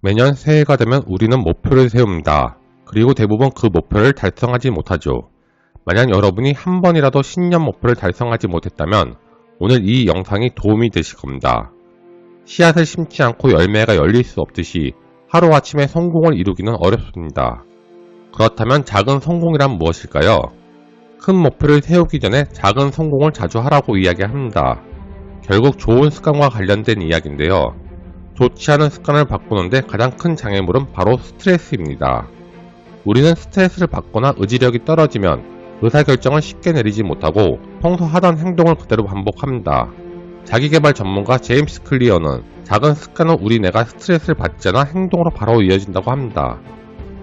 매년 새해가 되면 우리는 목표를 세웁니다. 그리고 대부분 그 목표를 달성하지 못하죠. 만약 여러분이 한 번이라도 신년 목표를 달성하지 못했다면 오늘 이 영상이 도움이 되실 겁니다. 씨앗을 심지 않고 열매가 열릴 수 없듯이 하루아침에 성공을 이루기는 어렵습니다. 그렇다면 작은 성공이란 무엇일까요? 큰 목표를 세우기 전에 작은 성공을 자주 하라고 이야기합니다. 결국 좋은 습관과 관련된 이야기인데요. 좋지 않은 습관을 바꾸는데 가장 큰 장애물은 바로 스트레스입니다. 우리는 스트레스를 받거나 의지력이 떨어지면 의사결정을 쉽게 내리지 못하고 평소 하던 행동을 그대로 반복합니다. 자기계발 전문가 제임스 클리어는 작은 습관은 우리 뇌가 스트레스를 받지 않아 행동으로 바로 이어진다고 합니다.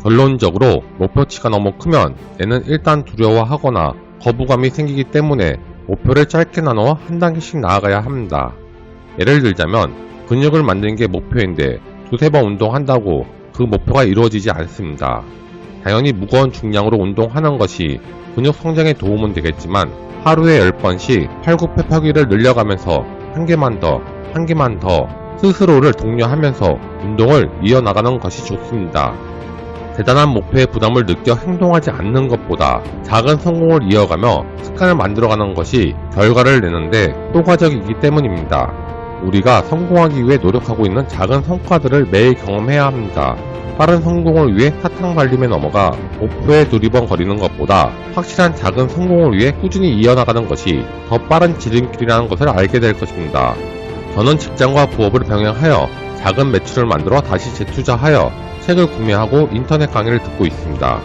결론적으로 목표치가 너무 크면 뇌는 일단 두려워하거나 거부감이 생기기 때문에 목표를 짧게 나누어 한 단계씩 나아가야 합니다. 예를 들자면 근육을 만드는 게 목표인데 두세 번 운동한다고 그 목표가 이루어지지 않습니다. 당연히 무거운 중량으로 운동하는 것이 근육 성장에 도움은 되겠지만 하루에 10번씩 팔굽혀펴기를 늘려가면서 한 개만 더 스스로를 독려하면서 운동을 이어나가는 것이 좋습니다. 대단한 목표의 부담을 느껴 행동하지 않는 것보다 작은 성공을 이어가며 습관을 만들어가는 것이 결과를 내는데 효과적이기 때문입니다. 우리가 성공하기 위해 노력하고 있는 작은 성과들을 매일 경험해야 합니다. 빠른 성공을 위해 사탕발림에 넘어가 목표에 두리번거리는 것보다 확실한 작은 성공을 위해 꾸준히 이어나가는 것이 더 빠른 지름길이라는 것을 알게 될 것입니다. 저는 직장과 부업을 병행하여 작은 매출을 만들어 다시 재투자하여 책을 구매하고 인터넷 강의를 듣고 있습니다.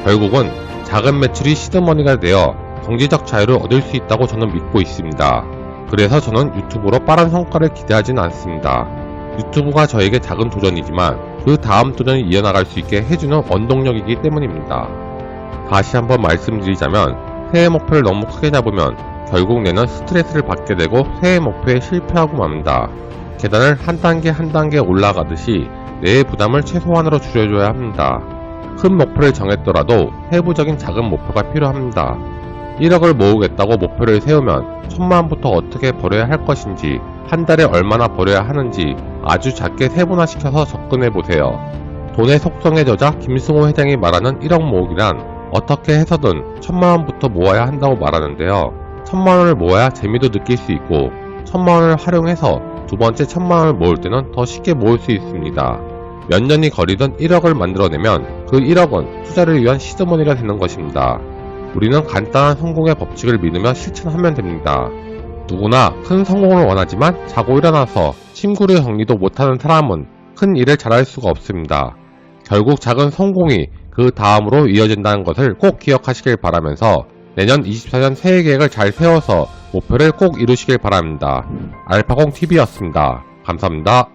결국은 작은 매출이 시드머니가 되어 경제적 자유를 얻을 수 있다고 저는 믿고 있습니다. 그래서 저는 유튜브로 빠른 성과를 기대하진 않습니다. 유튜브가 저에게 작은 도전이지만 그 다음 도전을 이어나갈 수 있게 해주는 원동력이기 때문입니다. 다시 한번 말씀드리자면 새해 목표를 너무 크게 잡으면 결국 내는 스트레스를 받게 되고 새해 목표에 실패하고 맙니다. 계단을 한 단계 올라가듯이 뇌의 부담을 최소한으로 줄여줘야 합니다. 큰 목표를 정했더라도 세부적인 작은 목표가 필요합니다. 1억을 모으겠다고 목표를 세우면 1000만원부터 어떻게 벌어야 할 것인지, 한 달에 얼마나 벌어야 하는지 아주 작게 세분화시켜서 접근해보세요. 돈의 속성의 저자 김승호 회장이 말하는 1억 모으기란 어떻게 해서든 1000만원부터 모아야 한다고 말하는데요. 1000만원을 모아야 재미도 느낄 수 있고 1000만원을 활용해서 두 번째 1000만원을 모을 때는 더 쉽게 모을 수 있습니다. 몇 년이 걸리든 1억을 만들어내면 그 1억은 투자를 위한 시드머니가 되는 것입니다. 우리는 간단한 성공의 법칙을 믿으며 실천하면 됩니다. 누구나 큰 성공을 원하지만 자고 일어나서 침구류 정리도 못하는 사람은 큰 일을 잘할 수가 없습니다. 결국 작은 성공이 그 다음으로 이어진다는 것을 꼭 기억하시길 바라면서 내년 24년 새해 계획을 잘 세워서 목표를 꼭 이루시길 바랍니다. 알파공TV였습니다. 감사합니다.